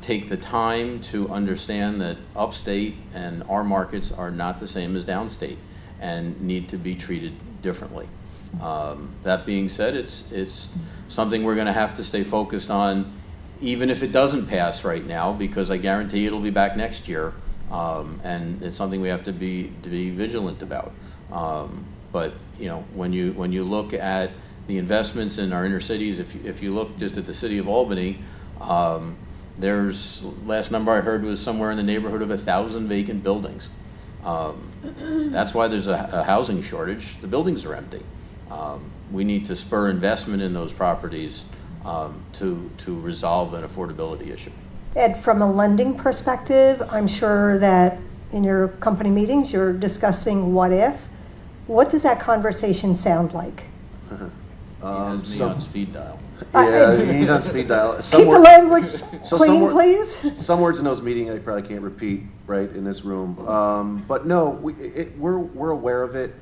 take the time to understand that upstate and our markets are not the same as downstate and need to be treated differently. That being said, it's something we're going to have to stay focused on, even if it doesn't pass right now, because I guarantee it'll be back next year, and it's something we have to be vigilant about. But when you look at the investments in our inner cities, if you look just at the city of Albany, there's, last number I heard was somewhere in the neighborhood of 1,000 vacant buildings. That's why there's a housing shortage. The buildings are empty. We need to spur investment in those properties to resolve an affordability issue. Ed, from a lending perspective, I'm sure that in your company meetings you're discussing what if. What does that conversation sound like? He has me on speed dial. Yeah, he's on speed dial. Keep the language clean, please. Some words in those meetings I probably can't repeat right in this room. But no, we're aware of it.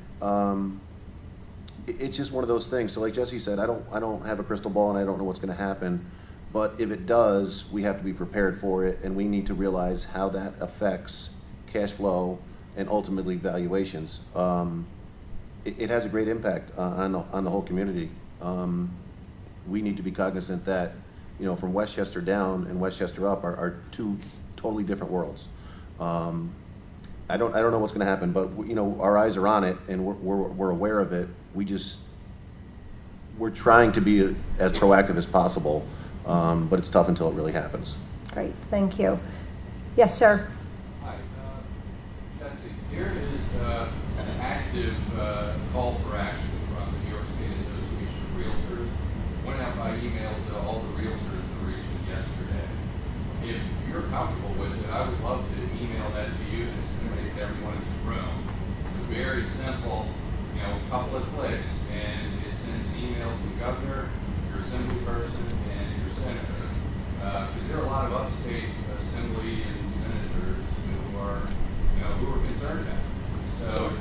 It's just one of those things. So like Jesse said, I don't have a crystal ball and I don't know what's going to happen. But if it does, we have to be prepared for it, and we need to realize how that affects cash flow and ultimately valuations. It has a great impact on the whole community. We need to be cognizant that, from Westchester down and Westchester up are two totally different worlds. I don't know what's going to happen, but our eyes are on it and we're aware of it. We're trying to be as proactive as possible, but it's tough until it really happens. Great, thank you. Yes, sir. Hi, Jesse. Here is an active call for action from the New York State Association of Realtors. Went out by email to all the realtors in the region yesterday. If you're comfortable with it, I would love to email that to you and disseminate to everyone in this room. It's very simple, a couple of clicks, and it sends an email to the governor, your assembly person, and your senator. Because there are a lot of upstate assembly and senators who are concerned about it. So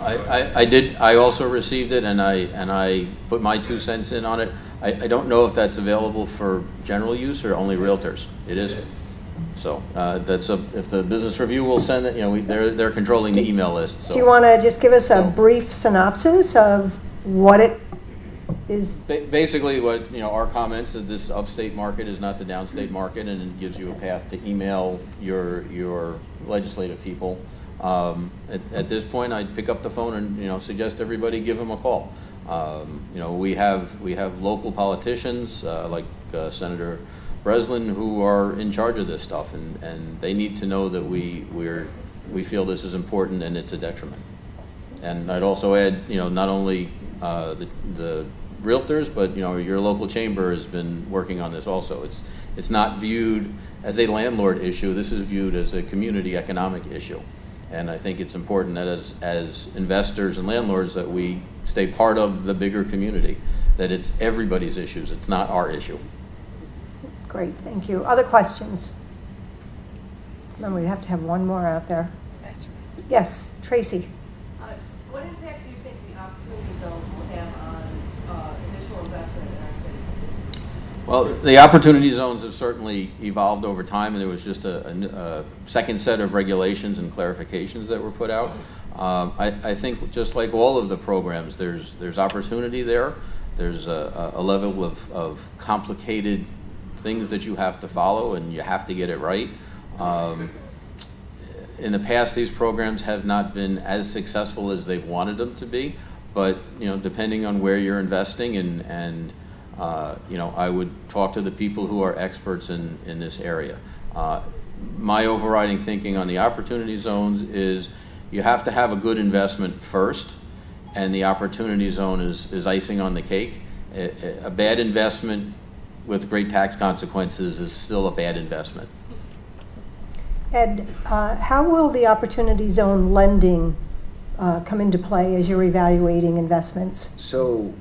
I also received it, and I put my 2 cents in on it. I don't know if that's available for general use or only realtors. It is. So if the Business Review will send it, they're controlling the email list. So. Do you want to just give us a brief synopsis of what it is? Basically, what our comments that this upstate market is not the downstate market, and it gives you a path to email your legislative people. At this point, I'd pick up the phone and suggest everybody give them a call. We have local politicians like Senator Breslin who are in charge of this stuff, and they need to know that we feel this is important and it's a detriment. And I'd also add, not only the realtors, but your local chamber has been working on this also. It's not viewed as a landlord issue. This is viewed as a community economic issue. And I think it's important that as investors and landlords that we stay part of the bigger community, that it's everybody's issues. It's not our issue. Great, thank you. Other questions? Remember, we have to have one more out there. Yes, Tracy. What impact do you think the opportunity zone will have on initial investment in our city? Well, the opportunity zones have certainly evolved over time, and there was just a second set of regulations and clarifications that were put out. I think just like all of the programs, there's opportunity there. There's a level of complicated things that you have to follow, and you have to get it right. In the past, these programs have not been as successful as they've wanted them to be, but depending on where you're investing and I would talk to the people who are experts in this area. My overriding thinking on the opportunity zones is you have to have a good investment first, and the opportunity zone is icing on the cake. A bad investment with great tax consequences is still a bad investment. Ed, how will the opportunity zone lending come into play as you're evaluating investments? So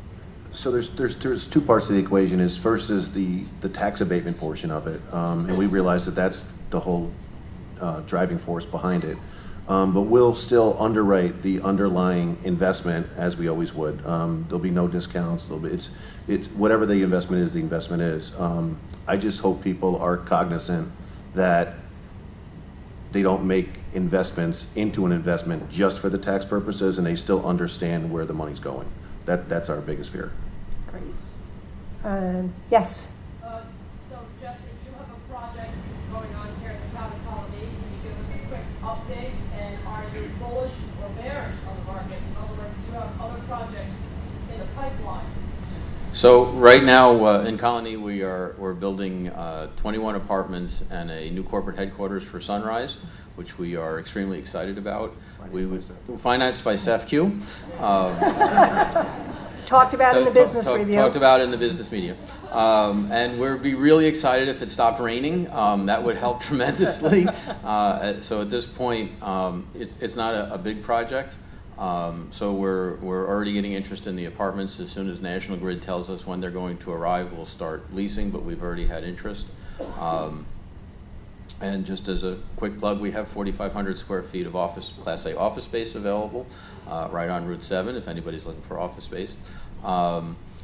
there's 2 parts to the equation. First is the tax abatement portion of it, and we realize that that's the whole driving force behind it. But we'll still underwrite the underlying investment as we always would. There'll be no discounts. It's whatever the investment is, the investment is. I just hope people are cognizant that they don't make investments into an investment just for the tax purposes, and they still understand where the money's going. That's our biggest fear. Great. Yes. So Jesse, you have a project going on here in the town of Albany. Can you give us a quick update? And are you bullish or bearish on the market? In other words, do you have other projects in the pipeline? So right now in Colony, we're building 21 apartments and a new corporate headquarters for Sunrise, which we are extremely excited about. Financed by SEFCU. Talked about in the business review. Talked about in the business media. And we'd be really excited if it stopped raining. That would help tremendously. So at this point, it's not a big project. So we're already getting interest in the apartments. As soon as National Grid tells us when they're going to arrive, we'll start leasing, but we've already had interest. And just as a quick plug, we have 4,500 square feet of Class A office space available right on Route 7 if anybody's looking for office space.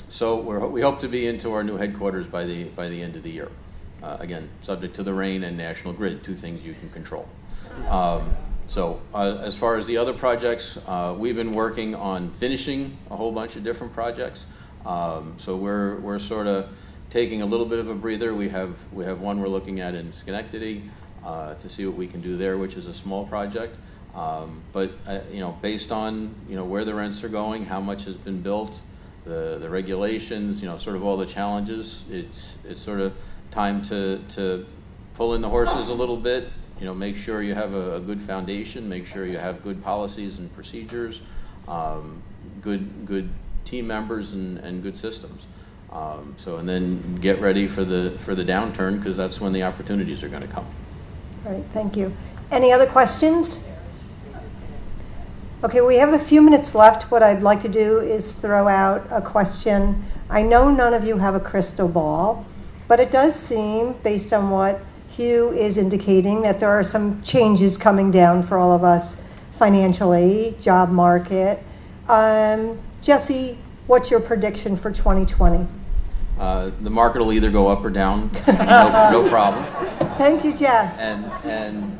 So we hope to be into our new headquarters by the end of the year. Again, subject to the rain and National Grid, two things you can control. So as far as the other projects, we've been working on finishing a whole bunch of different projects. So we're sort of taking a little bit of a breather. We have one we're looking at in Schenectady to see what we can do there, which is a small project. But based on where the rents are going, how much has been built, the regulations, sort of all the challenges, it's sort of time to pull in the horses a little bit. Make sure you have a good foundation, make sure you have good policies and procedures, good team members and good systems. And then get ready for the downturn, because that's when the opportunities are going to come. All right, thank you. Any other questions? Okay, we have a few minutes left. What I'd like to do is throw out a question. I know none of you have a crystal ball, but it does seem, based on what Hugh is indicating, that there are some changes coming down for all of us financially, job market. Jesse, what's your prediction for 2020? The market will either go up or down, no problem. Thank you, Jess. And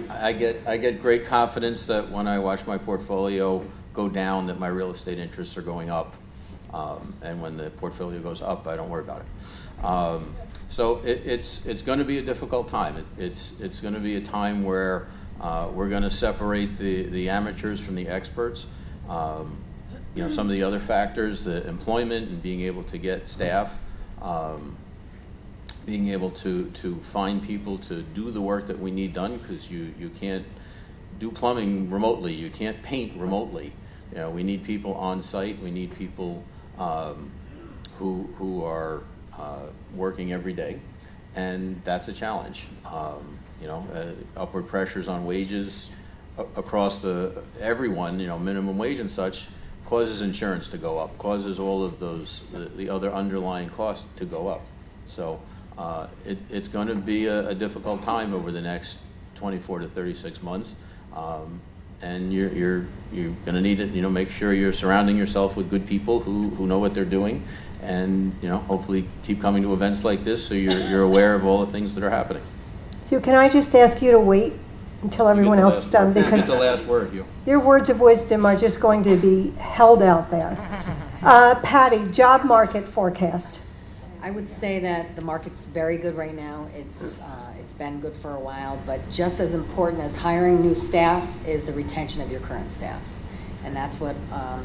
I get great confidence that when I watch my portfolio go down, that my real estate interests are going up. And when the portfolio goes up, I don't worry about it. So it's going to be a difficult time. It's going to be a time where we're going to separate the amateurs from the experts. Some of the other factors, the employment and being able to get staff, being able to find people to do the work that we need done, because you can't do plumbing remotely, you can't paint remotely. We need people on site, we need people who are working every day, and that's a challenge. Upward pressures on wages across everyone, minimum wage and such, causes insurance to go up, causes all of the other underlying costs to go up. So it's going to be a difficult time over the next 24 to 36 months. And you're going to need to make sure you're surrounding yourself with good people who know what they're doing, and hopefully keep coming to events like this so you're aware of all the things that are happening. Hugh, can I just ask you to wait until everyone else is done, because the last word, Hugh. Your words of wisdom are just going to be held out there. Patty, job market forecast. I would say that the market's very good right now. It's been good for a while, but just as important as hiring new staff is the retention of your current staff. And that's what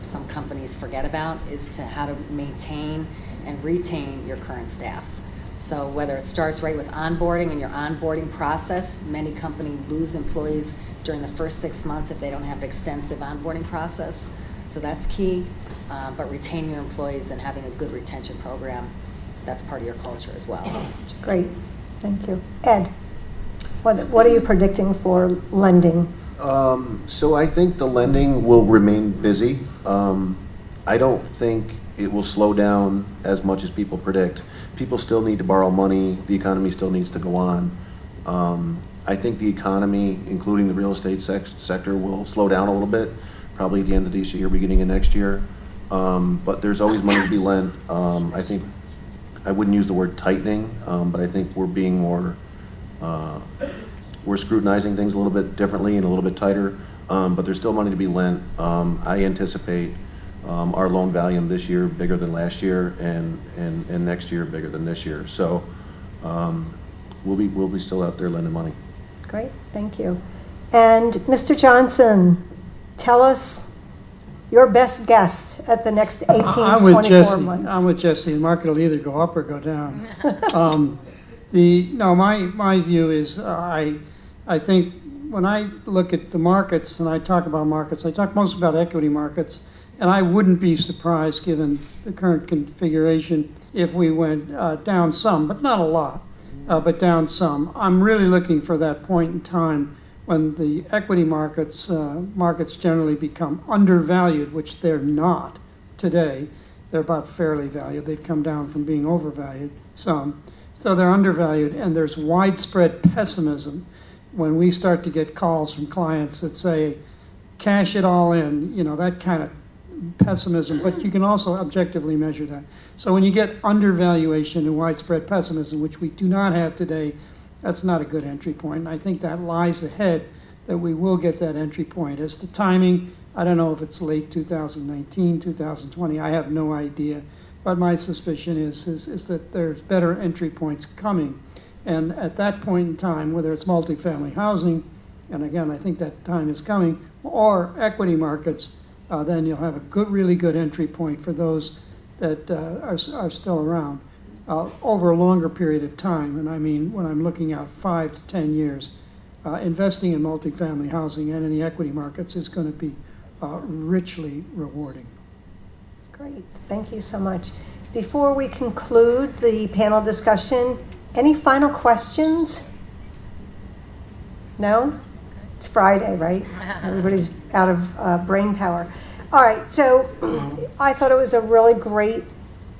some companies forget about, is to how to maintain and retain your current staff. So whether it starts right with onboarding and your onboarding process, many companies lose employees during the first 6 months if they don't have an extensive onboarding process. So that's key. But retaining your employees and having a good retention program, that's part of your culture as well. Great, thank you. Ed, what are you predicting for lending? So I think the lending will remain busy. I don't think it will slow down as much as people predict. People still need to borrow money. The economy still needs to go on. I think the economy, including the real estate sector, will slow down a little bit, probably at the end of this year, beginning of next year. But there's always money to be lent. I think I wouldn't use the word tightening, but I think we're being more We're scrutinizing things a little bit differently and a little bit tighter, but there's still money to be lent. I anticipate our loan volume this year bigger than last year, and next year bigger than this year. So we'll be still out there lending money. Great, thank you. And Mr. Johnson, tell us your best guess at the next 18 to 24 months. I'm with Jesse. The market will either go up or go down. My view is I think when I look at the markets and I talk about markets, I talk most about equity markets, and I wouldn't be surprised, given the current configuration, if we went down some, but not a lot, but down some. I'm really looking for that point in time when the equity markets generally become undervalued, which they're not today. They're about fairly valued. They've come down from being overvalued some. So they're undervalued, and there's widespread pessimism when we start to get calls from clients that say, cash it all in, that kind of pessimism, but you can also objectively measure that. So when you get undervaluation and widespread pessimism, which we do not have today, that's not a good entry point. And I think that lies ahead, that we will get that entry point. As to timing, I don't know if it's late 2019, 2020, I have no idea. But my suspicion is that there's better entry points coming. And at that point in time, whether it's multifamily housing, and again, I think that time is coming, or equity markets, then you'll have a really good entry point for those that are still around over a longer period of time. And I mean, when I'm looking out 5 to 10 years, investing in multifamily housing and in the equity markets is going to be richly rewarding. Great, thank you so much. Before we conclude the panel discussion, any final questions? No? It's Friday, right? Everybody's out of brain power. All right, so I thought it was a really great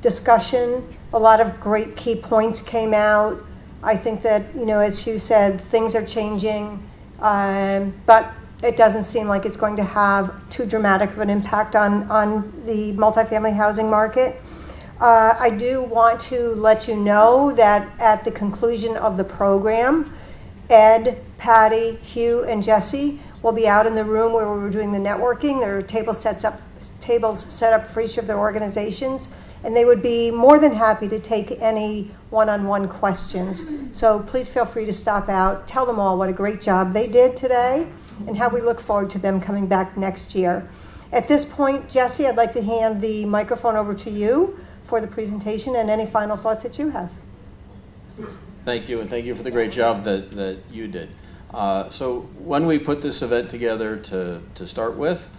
discussion. A lot of great key points came out. I think that, as Hugh said, things are changing, but it doesn't seem like it's going to have too dramatic of an impact on the multifamily housing market. I do want to let you know that at the conclusion of the program, Ed, Patty, Hugh, and Jesse will be out in the room where we were doing the networking. There are tables set up for each of their organizations, and they would be more than happy to take any one-on-one questions. So please feel free to stop out, tell them all what a great job they did today, and how we look forward to them coming back next year. At this point, Jesse, I'd like to hand the microphone over to you for the presentation and any final thoughts that you have. Thank you, and thank you for the great job that you did. So when we put this event together to start with,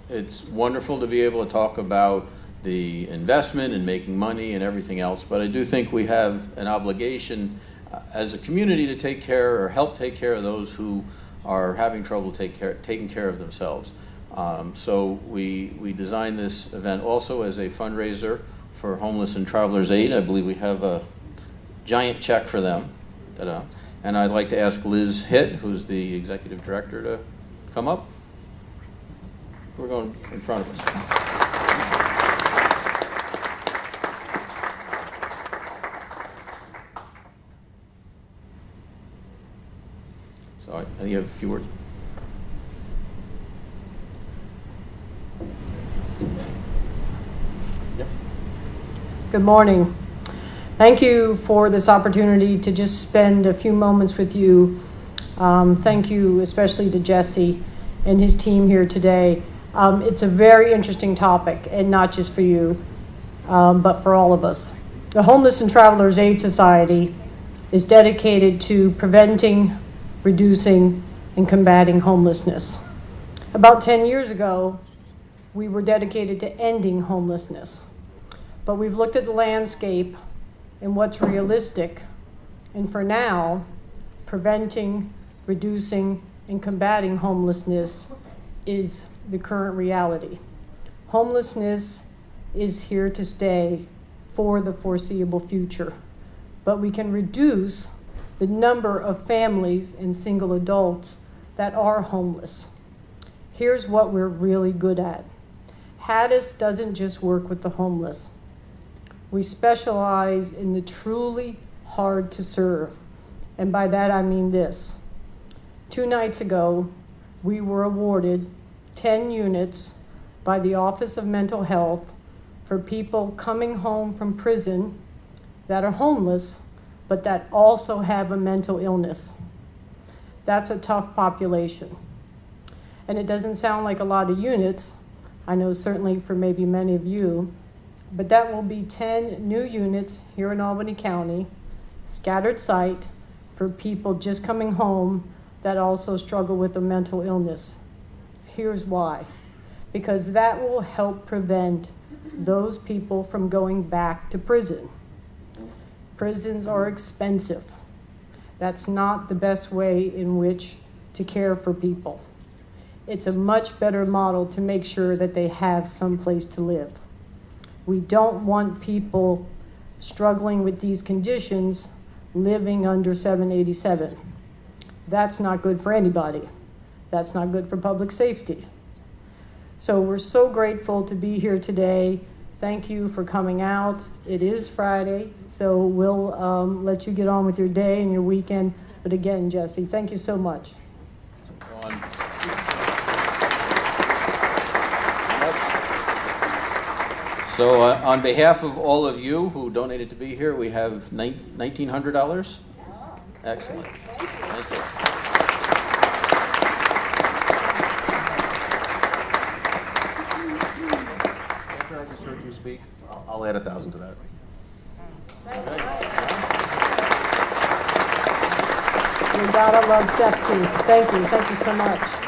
it's wonderful to be able to talk about the investment and making money and everything else, but I do think we have an obligation as a community to take care or help take care of those who are having trouble taking care of themselves. So we designed this event also as a fundraiser for Homeless and Travelers Aid. I believe we have a giant check for them. And I'd like to ask Liz Hitt, who's the executive director, to come up. We're going in front of us. So I think you have a few words. Yep. Good morning. Thank you for this opportunity to just spend a few moments with you. Thank you especially to Jesse and his team here today. It's a very interesting topic, and not just for you, but for all of us. The Homeless and Travelers Aid Society is dedicated to preventing, reducing, and combating homelessness. About 10 years ago, we were dedicated to ending homelessness. But we've looked at the landscape and what's realistic, and for now, preventing, reducing, and combating homelessness is the current reality. Homelessness is here to stay for the foreseeable future, but we can reduce the number of families and single adults that are homeless. Here's what we're really good at. Haddis doesn't just work with the homeless. We specialize in the truly hard to serve, And by that I mean this. 2 nights ago, we were awarded 10 units by the Office of Mental Health for people coming home from prison that are homeless, but that also have a mental illness. That's a tough population. And it doesn't sound like a lot of units, I know certainly for maybe many of you, but that will be 10 new units here in Albany County, scattered site, for people just coming home that also struggle with a mental illness. Here's why. Because that will help prevent those people from going back to prison. Prisons are expensive. That's not the best way in which to care for people. It's a much better model to make sure that they have some place to live. We don't want people struggling with these conditions living under 787. That's not good for anybody. That's not good for public safety. So we're so grateful to be here today. Thank you for coming out. It is Friday, so we'll let you get on with your day and your weekend. But again, Jesse, thank you so much. So on behalf of all of you who donated to be here, we have $1,900. Excellent. Thank you. After I just heard you speak, I'll add 1,000 to that. You gotta love SEFCU. Thank you so much.